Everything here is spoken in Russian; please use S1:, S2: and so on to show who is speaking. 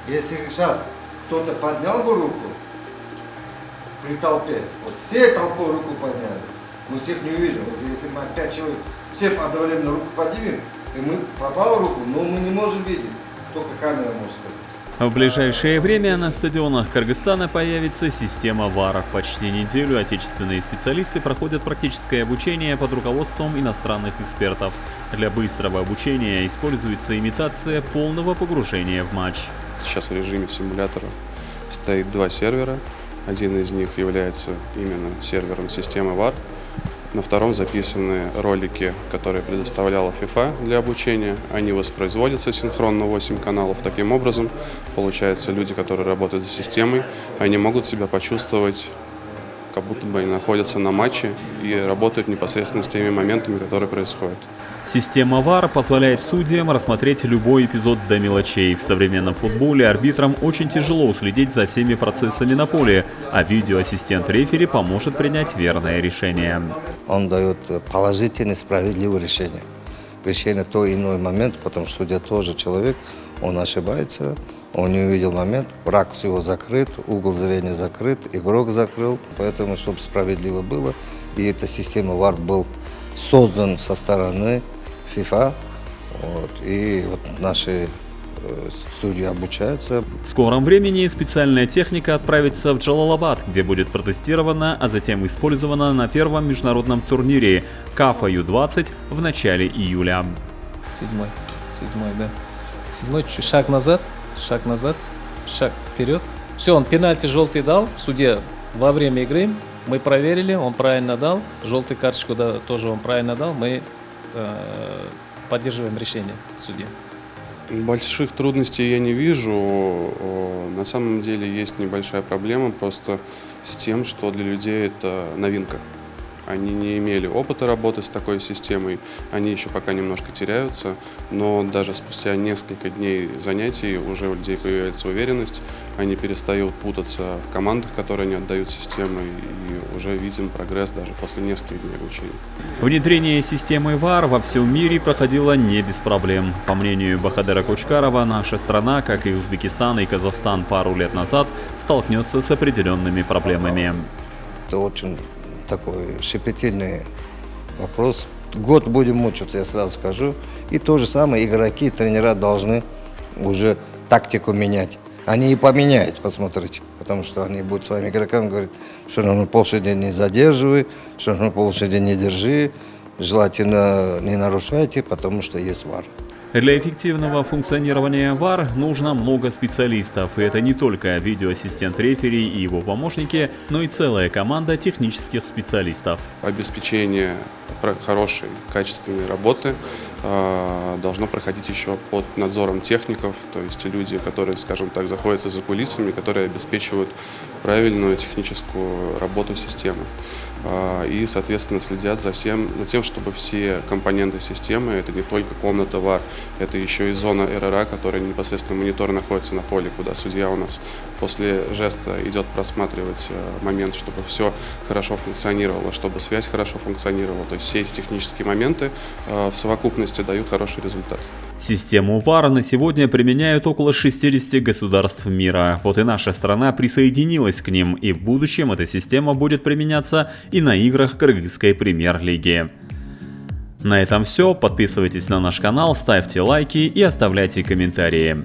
S1: Если сейчас кто-то поднял бы руку при толпе, вот все толпой руку подняли, мы всех не увидим. Если мы 5 человек, все одновременно руку поднимем, и мы попал руку, но мы не можем видеть, только камера может сказать.
S2: В ближайшее время на стадионах Кыргызстана появится система ВАР. Почти неделю отечественные специалисты проходят практическое обучение под руководством иностранных экспертов. Для быстрого обучения используется имитация полного погружения в матч.
S3: Сейчас в режиме симулятора стоит 2 сервера. Один из них является именно сервером системы ВАР. На втором записаны ролики, которые предоставляла FIFA для обучения. Они воспроизводятся синхронно 8 каналов. Таким образом, получается, люди, которые работают за системой, они могут себя почувствовать, как будто бы они находятся на матче и работают непосредственно с теми моментами, которые происходят.
S2: Система ВАР позволяет судьям рассмотреть любой эпизод до мелочей. В современном футболе арбитрам очень тяжело уследить за всеми процессами на поле, а видеоассистент рефери поможет принять верное решение.
S1: Он дает положительное, справедливое решение. Решение в той или иной момент, потому что судья тоже человек, он ошибается, он не увидел момент, ракурс его закрыт, угол зрения закрыт, игрок закрыл, поэтому, чтобы справедливо было, и эта система ВАР был создан со стороны FIFA, и вот наши судьи обучаются.
S2: В скором времени специальная техника отправится в Джалалабад, где будет протестирована, а затем использована на первом международном турнире КАФА Ю-20 в начале июля.
S4: Седьмой, да. Седьмой, шаг назад, шаг вперед. Все, он пенальти желтый дал, судья во время игры. Мы проверили, он правильно дал, желтую карточку тоже он правильно дал, мы поддерживаем решение судьи.
S3: Больших трудностей я не вижу. На самом деле есть небольшая проблема просто с тем, что для людей это новинка. Они не имели опыта работы с такой системой, они еще пока немножко теряются, но даже спустя несколько дней занятий уже у людей появляется уверенность, они перестают путаться в командах, которые они отдают системы, и уже видим прогресс даже после нескольких дней обучения.
S2: Внедрение системы ВАР во всем мире проходило не без проблем. По мнению Бахадера Кучкарова, наша страна, как и Узбекистан и Казахстан пару лет назад, столкнется с определенными проблемами.
S1: Это очень такой щепетильный вопрос. Год будем мучиться, я сразу скажу. И то же самое игроки, тренера должны уже тактику менять. Они и поменяют, посмотрите. Потому что они будут своим игрокам говорить, что равно полшаги не задерживай, что равно полшаги не держи, желательно не нарушайте, потому что есть ВАР.
S2: Для эффективного функционирования ВАР нужно много специалистов, и это не только видеоассистент рефери и его помощники, но и целая команда технических специалистов.
S3: Обеспечение хорошей, качественной работы должно проходить еще под надзором техников, то есть люди, которые, скажем так, находятся за кулисами, которые обеспечивают правильную техническую работу системы. И, соответственно, следят за тем, чтобы все компоненты системы, это не только комната ВАР, это еще и зона РРА, которая непосредственно монитор находится на поле, куда судья у нас после жеста идет просматривать момент, чтобы все хорошо функционировало, чтобы связь хорошо функционировала. То есть все эти технические моменты в совокупности дают хороший результат.
S2: Систему ВАР на сегодня применяют около 60 государств мира. Вот и наша страна присоединилась к ним, и в будущем эта система будет применяться и на играх кыргызской премьер-лиги. На этом все. Подписывайтесь на наш канал, ставьте лайки и оставляйте комментарии.